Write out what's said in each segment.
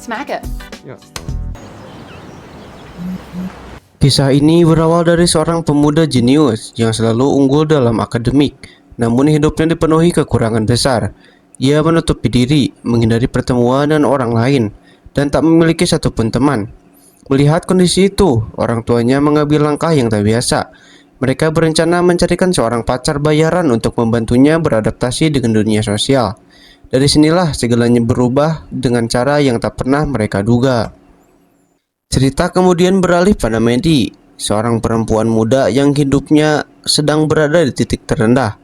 smack it. Ya. Kisah ini berawal dari seorang pemuda jenius yang selalu unggul dalam akademik, namun hidupnya dipenuhi kekurangan besar. Ia menutupi diri, menghindari pertemuan dengan orang lain, dan tak memiliki satupun teman. Melihat kondisi itu, orang tuanya mengambil langkah yang tak biasa. Mereka berencana mencarikan seorang pacar bayaran untuk membantunya beradaptasi dengan dunia sosial. Dari sinilah segalanya berubah dengan cara yang tak pernah mereka duga. Cerita kemudian beralih pada Maddie, seorang perempuan muda yang hidupnya sedang berada di titik terendah.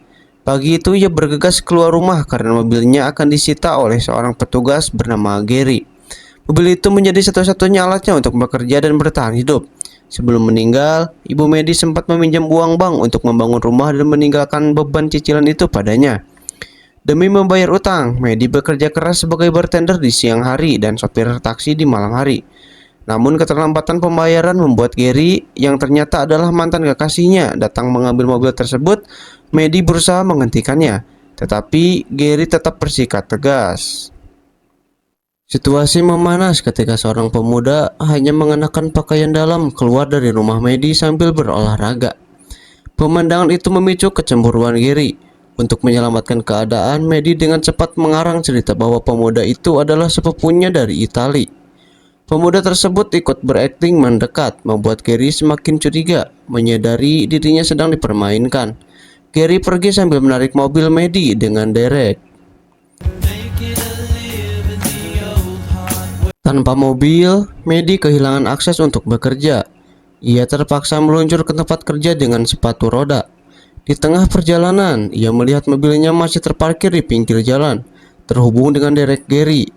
Pagi itu ia bergegas keluar rumah karena mobilnya akan disita oleh seorang petugas bernama Gary. Mobil itu menjadi satu-satunya alatnya untuk bekerja dan bertahan hidup. Sebelum meninggal, ibu Maddie sempat meminjam uang bank untuk membangun rumah dan meninggalkan beban cicilan itu padanya. Demi membayar utang, Maddie bekerja keras sebagai bartender di siang hari dan sopir taksi di malam hari. Namun keterlambatan pembayaran membuat Gary, yang ternyata adalah mantan kekasihnya, datang mengambil mobil tersebut. Maddie berusaha menghentikannya, tetapi Gary tetap bersikap tegas. Situasi memanas ketika seorang pemuda hanya mengenakan pakaian dalam keluar dari rumah Maddie sambil berolahraga. Pemandangan itu memicu kecemburuan Gary. Untuk menyelamatkan keadaan, Maddie dengan cepat mengarang cerita bahwa pemuda itu adalah sepupunya dari Italia. Pemuda tersebut ikut berakting mendekat, membuat Gary semakin curiga, menyadari dirinya sedang dipermainkan. Gary pergi sambil menarik mobil Maddie dengan derek. Tanpa mobil, Maddie kehilangan akses untuk bekerja. Ia terpaksa meluncur ke tempat kerja dengan sepatu roda. Di tengah perjalanan, ia melihat mobilnya masih terparkir di pinggir jalan, terhubung dengan derek Gary.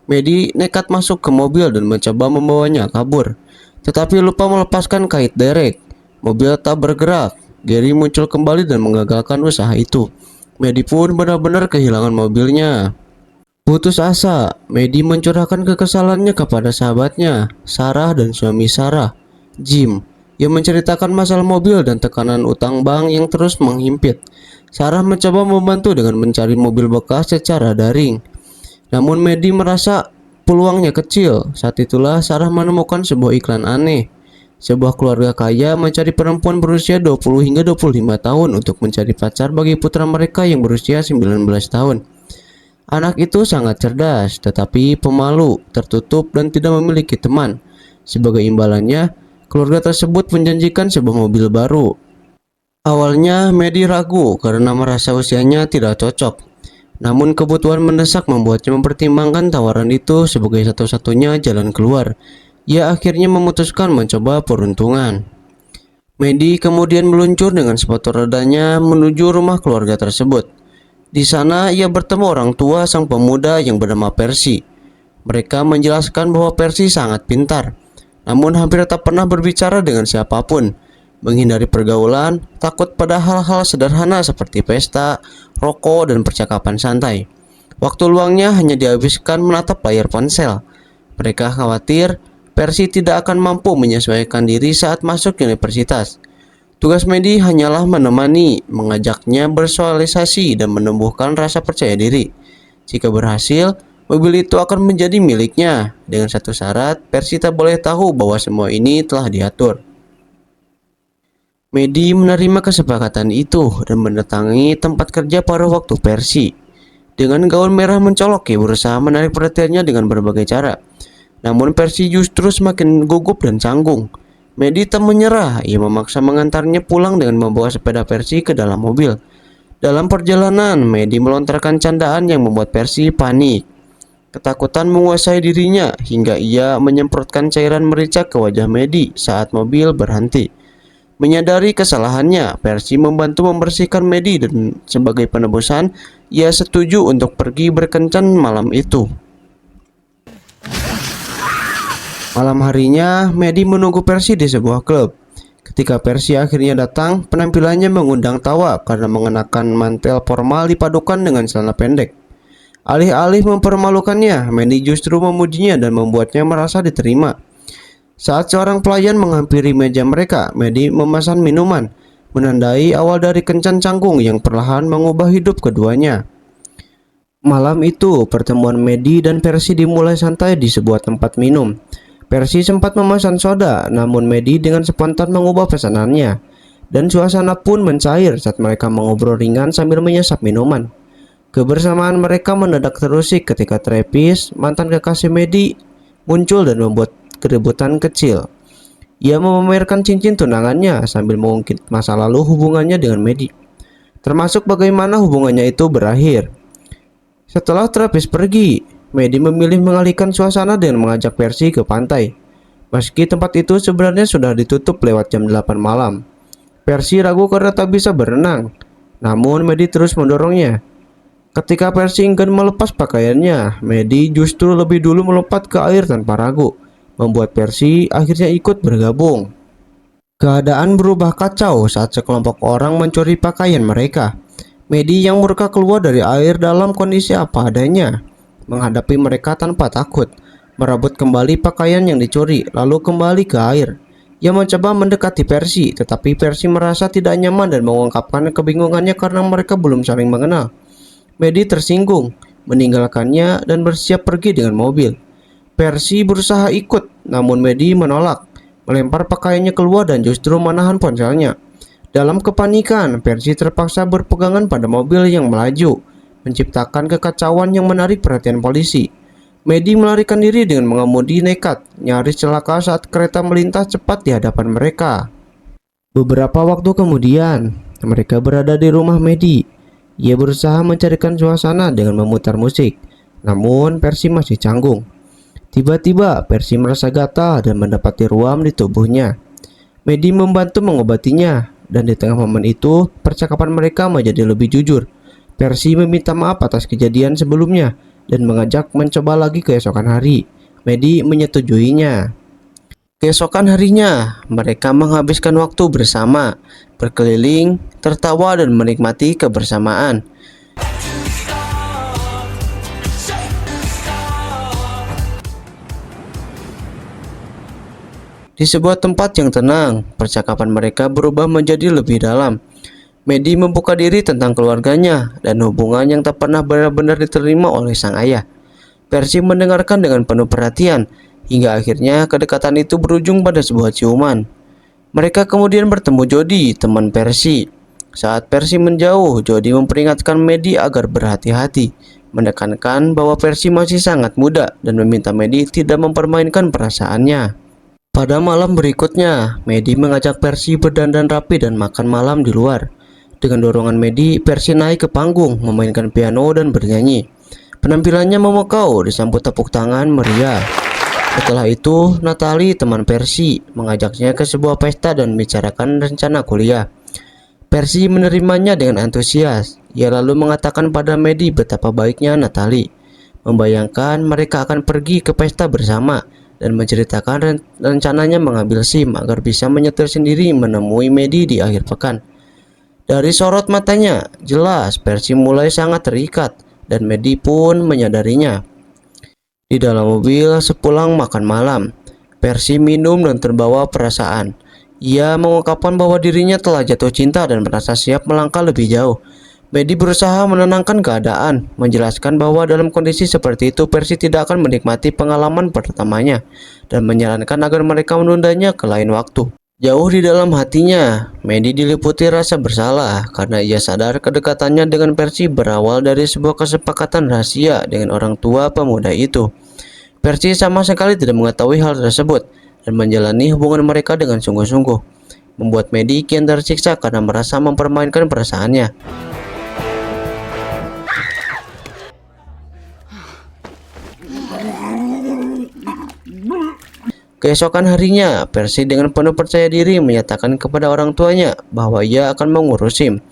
Maddie nekat masuk ke mobil dan mencoba membawanya kabur, tetapi lupa melepaskan kait derek. Mobil tak bergerak. Gary muncul kembali dan menggagalkan usaha itu. Maddie pun benar-benar kehilangan mobilnya. Putus asa, Maddie mencurahkan kekesalannya kepada sahabatnya, Sarah, dan suami Sarah, Jim. Ia menceritakan masalah mobil dan tekanan utang bank yang terus menghimpit. Sarah mencoba membantu dengan mencari mobil bekas secara daring. Namun Maddie merasa peluangnya kecil. Saat itulah Sarah menemukan sebuah iklan aneh. Sebuah keluarga kaya mencari perempuan berusia 20 hingga 25 tahun untuk mencari pacar bagi putra mereka yang berusia 19 tahun. Anak itu sangat cerdas, tetapi pemalu, tertutup, dan tidak memiliki teman. Sebagai imbalannya, keluarga tersebut menjanjikan sebuah mobil baru. Awalnya Maddie ragu karena merasa usianya tidak cocok. Namun kebutuhan mendesak membuatnya mempertimbangkan tawaran itu sebagai satu-satunya jalan keluar. Ia akhirnya memutuskan mencoba peruntungan. Maddie kemudian meluncur dengan sepatu rodanya menuju rumah keluarga tersebut. Di sana ia bertemu orang tua sang pemuda yang bernama Percy. Mereka menjelaskan bahwa Percy sangat pintar, namun hampir tak pernah berbicara dengan siapapun, menghindari pergaulan, takut pada hal-hal sederhana seperti pesta, rokok, dan percakapan santai. Waktu luangnya hanya dihabiskan menatap layar ponsel. Mereka khawatir Percy tidak akan mampu menyesuaikan diri saat masuk universitas. Tugas Maddie hanyalah menemani, mengajaknya bersosialisasi, dan menumbuhkan rasa percaya diri. Jika berhasil, mobil itu akan menjadi miliknya. Dengan satu syarat, Percy tak boleh tahu bahwa semua ini telah diatur. Maddie menerima kesepakatan itu dan mendatangi tempat kerja pada waktu Percy. Dengan gaun merah mencolok, ia berusaha menarik perhatiannya dengan berbagai cara. Namun Percy justru semakin gugup dan canggung. Maddie tak menyerah, ia memaksa mengantarnya pulang dengan membawa sepeda Percy ke dalam mobil. Dalam perjalanan, Maddie melontarkan candaan yang membuat Percy panik. Ketakutan menguasai dirinya hingga ia menyemprotkan cairan merica ke wajah Maddie saat mobil berhenti. Menyadari kesalahannya, Percy membantu membersihkan Maddie dan sebagai penebusan, ia setuju untuk pergi berkencan malam itu. Malam harinya, Maddie menunggu Percy di sebuah klub. Ketika Percy akhirnya datang, penampilannya mengundang tawa karena mengenakan mantel formal dipadukan dengan celana pendek. Alih-alih mempermalukannya, Maddie justru memujinya dan membuatnya merasa diterima. Saat seorang pelayan menghampiri meja mereka, Maddie memesan minuman, menandai awal dari kencan canggung yang perlahan mengubah hidup keduanya. Malam itu, pertemuan Medi dan Percy dimulai santai di sebuah tempat minum. Percy sempat memesan soda, namun Medi dengan spontan mengubah pesanannya. Dan suasana pun mencair saat mereka mengobrol ringan sambil menyesap minuman. Kebersamaan mereka mendadak terusik ketika Travis, mantan kekasih Medi, muncul dan membuat keributan kecil. Ia memamerkan cincin tunangannya sambil mengungkit masa lalu hubungannya dengan Medi, termasuk bagaimana hubungannya itu berakhir. Setelah Travis pergi, Medi memilih mengalihkan suasana dengan mengajak Percy ke pantai. Meski tempat itu sebenarnya sudah ditutup lewat jam 8 malam. Percy ragu karena tak bisa berenang, namun Medi terus mendorongnya. Ketika Percy enggan melepas pakaiannya, Medi justru lebih dulu melompat ke air tanpa ragu, membuat Percy akhirnya ikut bergabung. Keadaan berubah kacau saat sekelompok orang mencuri pakaian mereka. Medi yang murka keluar dari air dalam kondisi apa adanya, menghadapi mereka tanpa takut, merebut kembali pakaian yang dicuri, lalu kembali ke air. Ia mencoba mendekati Percy, tetapi Percy merasa tidak nyaman dan mengungkapkan kebingungannya karena mereka belum saling mengenal. Medi tersinggung, meninggalkannya dan bersiap pergi dengan mobil. Percy berusaha ikut, namun Medi menolak, melempar pakaiannya keluar dan justru menahan ponselnya. Dalam kepanikan, Percy terpaksa berpegangan pada mobil yang melaju, menciptakan kekacauan yang menarik perhatian polisi. Medi melarikan diri dengan mengemudi nekat, nyaris celaka saat kereta melintas cepat di hadapan mereka. Beberapa waktu kemudian, mereka berada di rumah Medi. Ia berusaha mencarikan suasana dengan memutar musik, namun Percy masih canggung. Tiba-tiba, Percy merasa gatal dan mendapati ruam di tubuhnya. Medi membantu mengobatinya, dan di tengah momen itu, percakapan mereka menjadi lebih jujur. Percy meminta maaf atas kejadian sebelumnya dan mengajak mencoba lagi keesokan hari. Medi menyetujuinya. Keesokan harinya, mereka menghabiskan waktu bersama, berkeliling, tertawa dan menikmati kebersamaan. Di sebuah tempat yang tenang, percakapan mereka berubah menjadi lebih dalam. Medi membuka diri tentang keluarganya dan hubungan yang tak pernah benar-benar diterima oleh sang ayah. Percy mendengarkan dengan penuh perhatian, hingga akhirnya kedekatan itu berujung pada sebuah ciuman. Mereka kemudian bertemu Jody, teman Percy. Saat Percy menjauh, Jody memperingatkan Medi agar berhati-hati, menekankan bahwa Percy masih sangat muda dan meminta Medi tidak mempermainkan perasaannya. Pada malam berikutnya, Medi mengajak Percy berdandan rapi dan makan malam di luar. Dengan dorongan Medi, Percy naik ke panggung, memainkan piano dan bernyanyi. Penampilannya memukau, disambut tepuk tangan meriah. Setelah itu, Natalie, teman Percy, mengajaknya ke sebuah pesta dan membicarakan rencana kuliah. Percy menerimanya dengan antusias. Ia lalu mengatakan pada Medi betapa baiknya Natalie, membayangkan mereka akan pergi ke pesta bersama, dan menceritakan rencananya mengambil SIM agar bisa menyetir sendiri menemui Medi di akhir pekan. Dari sorot matanya, jelas Percy mulai sangat terikat dan Medi pun menyadarinya. Di dalam mobil sepulang makan malam, Percy minum dan terbawa perasaan. Ia mengungkapkan bahwa dirinya telah jatuh cinta dan merasa siap melangkah lebih jauh. Medi berusaha menenangkan keadaan, menjelaskan bahwa dalam kondisi seperti itu Percy tidak akan menikmati pengalaman pertamanya, dan menyarankan agar mereka menundanya ke lain waktu. Jauh di dalam hatinya, Medi diliputi rasa bersalah karena ia sadar kedekatannya dengan Percy berawal dari sebuah kesepakatan rahasia dengan orang tua pemuda itu. Percy sama sekali tidak mengetahui hal tersebut dan menjalani hubungan mereka dengan sungguh-sungguh, membuat Medi kian tersiksa karena merasa mempermainkan perasaannya. Keesokan harinya, Percy dengan penuh percaya diri menyatakan kepada orang tuanya bahwa ia akan mengurus SIM,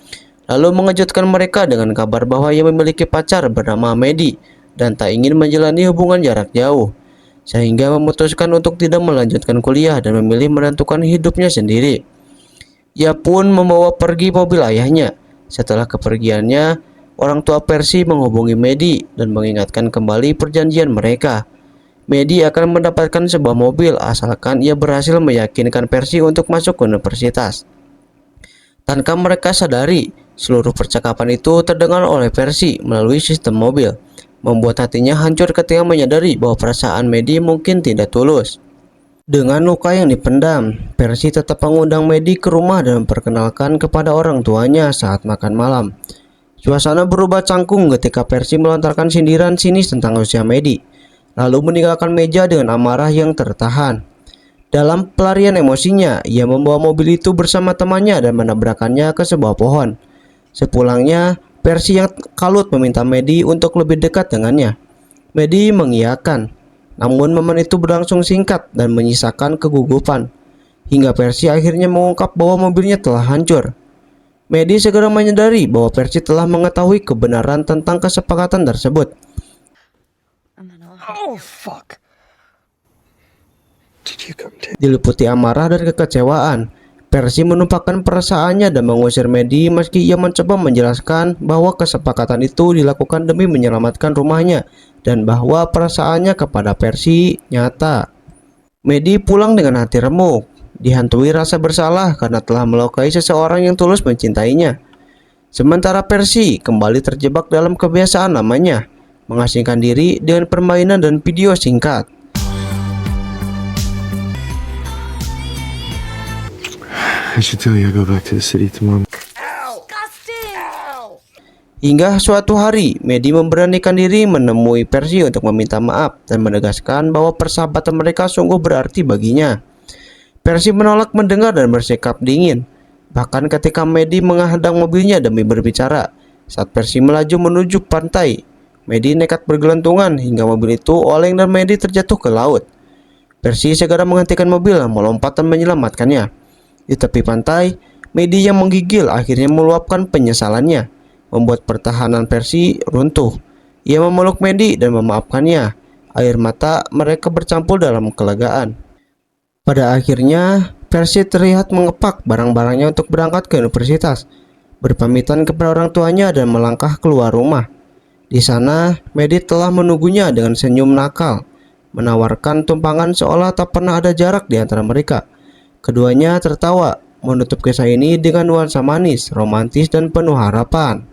lalu mengejutkan mereka dengan kabar bahwa ia memiliki pacar bernama Medi dan tak ingin menjalani hubungan jarak jauh, sehingga memutuskan untuk tidak melanjutkan kuliah dan memilih menentukan hidupnya sendiri. Ia pun membawa pergi mobil ayahnya. Setelah kepergiannya, orang tua Percy menghubungi Medi dan mengingatkan kembali perjanjian mereka. Medi akan mendapatkan sebuah mobil asalkan ia berhasil meyakinkan Percy untuk masuk ke universitas. Tanpa mereka sadari, Seluruh percakapan itu terdengar oleh Percy melalui sistem mobil, membuat hatinya hancur ketika menyadari bahwa perasaan Maddie mungkin tidak tulus. Dengan luka yang dipendam, Percy tetap mengundang Maddie ke rumah dan memperkenalkan kepada orang tuanya saat makan malam. Suasana berubah canggung ketika Percy melontarkan sindiran sinis tentang usia Maddie, lalu meninggalkan meja dengan amarah yang tertahan. Dalam pelarian emosinya, ia membawa mobil itu bersama temannya dan menabrakannya ke sebuah pohon. Sepulangnya, Percy yang kalut meminta Maddie untuk lebih dekat dengannya. Maddie mengiyakan, namun momen itu berlangsung singkat dan menyisakan kegugupan, hingga Percy akhirnya mengungkap bahwa mobilnya telah hancur. Maddie segera menyadari bahwa Percy telah mengetahui kebenaran tentang kesepakatan tersebut. Oh, fuck. Diliputi amarah dan kekecewaan, Percy menumpahkan perasaannya dan mengusir Maddie meski ia mencoba menjelaskan bahwa kesepakatan itu dilakukan demi menyelamatkan rumahnya dan bahwa perasaannya kepada Percy nyata. Maddie pulang dengan hati remuk, dihantui rasa bersalah karena telah melukai seseorang yang tulus mencintainya. Sementara Percy kembali terjebak dalam kebiasaan lamanya, mengasingkan diri dengan permainan dan video singkat. I should tell you I go back to the city tomorrow. Hingga suatu hari, Maddie memberanikan diri menemui Percy untuk meminta maaf dan menegaskan bahwa persahabatan mereka sungguh berarti baginya. Percy menolak mendengar dan bersikap dingin, bahkan ketika Maddie menghadang mobilnya demi berbicara. Saat Percy melaju menuju pantai, Maddie nekat bergelantungan hingga mobil itu oleng dan Maddie terjatuh ke laut. Percy segera menghentikan mobil, melompat dan menyelamatkannya. Di tepi pantai, Maddie yang menggigil akhirnya meluapkan penyesalannya, membuat pertahanan Percy runtuh. Ia memeluk Maddie dan memaafkannya. Air mata mereka bercampur dalam kelegaan. Pada akhirnya, Percy terlihat mengepak barang-barangnya untuk berangkat ke universitas, berpamitan kepada orang tuanya dan melangkah keluar rumah. Di sana, Maddie telah menunggunya dengan senyum nakal, menawarkan tumpangan seolah tak pernah ada jarak di antara mereka. Keduanya tertawa, menutup kisah ini dengan nuansa manis, romantis, dan penuh harapan.